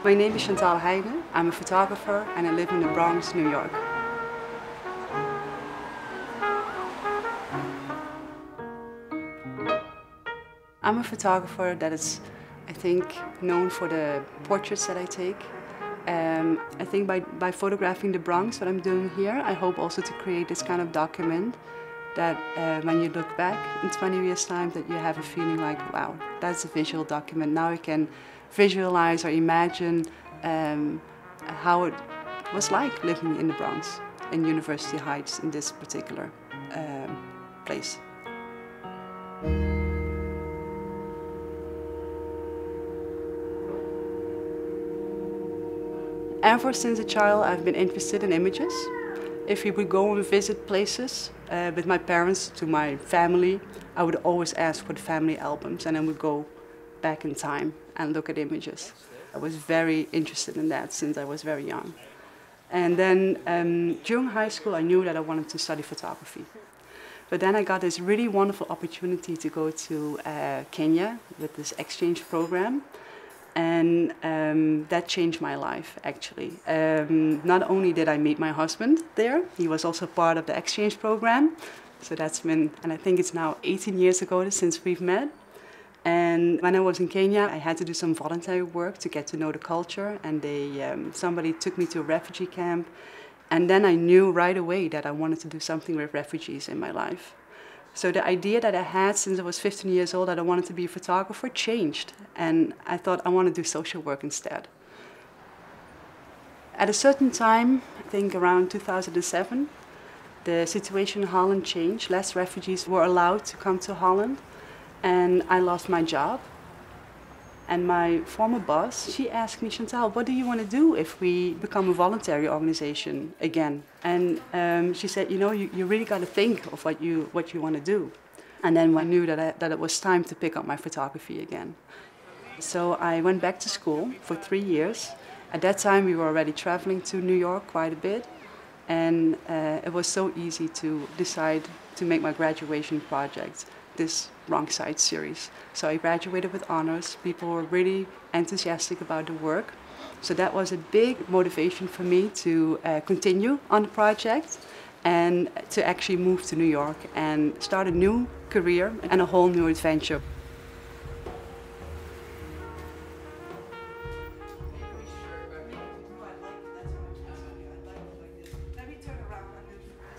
My name is Chantal Heijnen. I'm a photographer and I live in the Bronx, New York. I'm a photographer that is, I think, known for the portraits that I take. I think by photographing the Bronx, what I'm doing here, I hope also to create this kind of document that when you look back in 20 years' time, that you have a feeling like, wow, that's a visual document. Now I can visualize or imagine how it was like living in the Bronx, in University Heights, in this particular place. Ever since a child, I've been interested in images. If we would go and visit places with my parents, to my family, I would always ask for the family albums and then we'd go back in time and look at images. I was very interested in that since I was very young. And then during high school, I knew that I wanted to study photography. But then I got this really wonderful opportunity to go to Kenya with this exchange program. And that changed my life, actually. Not only did I meet my husband there, he was also part of the exchange program. So that's been, and I think it's now 18 years ago since we've met. And when I was in Kenya, I had to do some voluntary work to get to know the culture. And somebody took me to a refugee camp. And then I knew right away that I wanted to do something with refugees in my life. So the idea that I had since I was 15 years old that I wanted to be a photographer changed. And I thought I want to do social work instead. At a certain time, I think around 2007, the situation in Holland changed. Less refugees were allowed to come to Holland. And I lost my job. And my former boss, she asked me, Chantal, what do you want to do if we become a voluntary organization again? And she said, you know, you really got to think of what you want to do. And then I knew that it was time to pick up my photography again. So I went back to school for 3 years. At that time, we were already traveling to New York quite a bit. And it was so easy to decide to make my graduation project this Wrong Side series. So I graduated with honors. People were really enthusiastic about the work. So that was a big motivation for me to continue on the project and to actually move to New York and start a new career and a whole new adventure.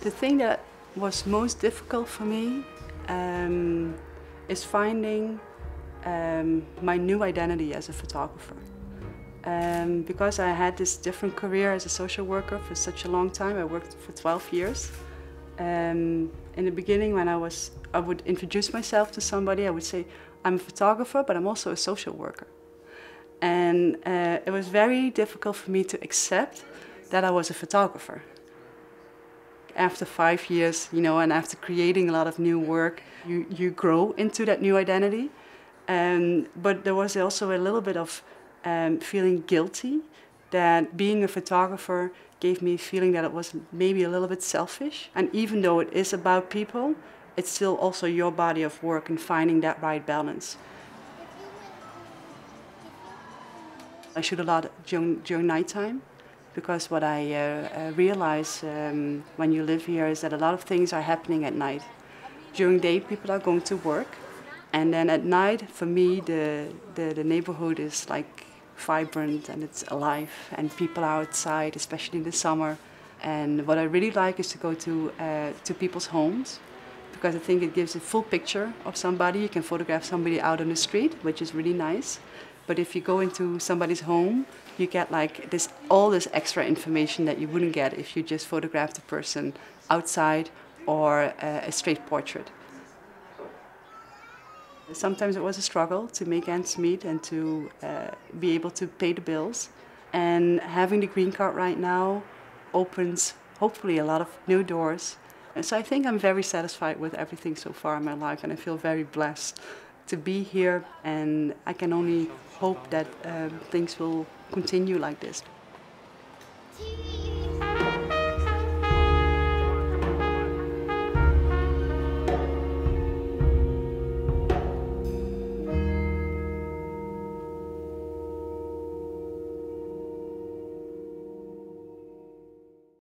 The thing that was most difficult for me is finding my new identity as a photographer. Because I had this different career as a social worker for such a long time, I worked for 12 years. In the beginning, when I would introduce myself to somebody, I would say, I'm a photographer, but I'm also a social worker. And it was very difficult for me to accept that I was a photographer. After 5 years, you know, and after creating a lot of new work, you grow into that new identity. But there was also a little bit of feeling guilty that being a photographer gave me a feeling that it was maybe a little bit selfish. And even though it is about people, it's still also your body of work and finding that right balance. I shoot a lot during nighttime. Because what I realize when you live here is that a lot of things are happening at night. During the day, people are going to work. And then at night, for me, the neighborhood is like vibrant and it's alive. And people are outside, especially in the summer. And what I really like is to go to people's homes. Because I think it gives a full picture of somebody. You can photograph somebody out on the street, which is really nice. But if you go into somebody's home, you get like all this extra information that you wouldn't get if you just photographed the person outside or a straight portrait. Sometimes it was a struggle to make ends meet and to be able to pay the bills. And having the green card right now opens hopefully a lot of new doors. And so I think I'm very satisfied with everything so far in my life, and I feel very blessed to be here, and I can only hope that things will continue like this.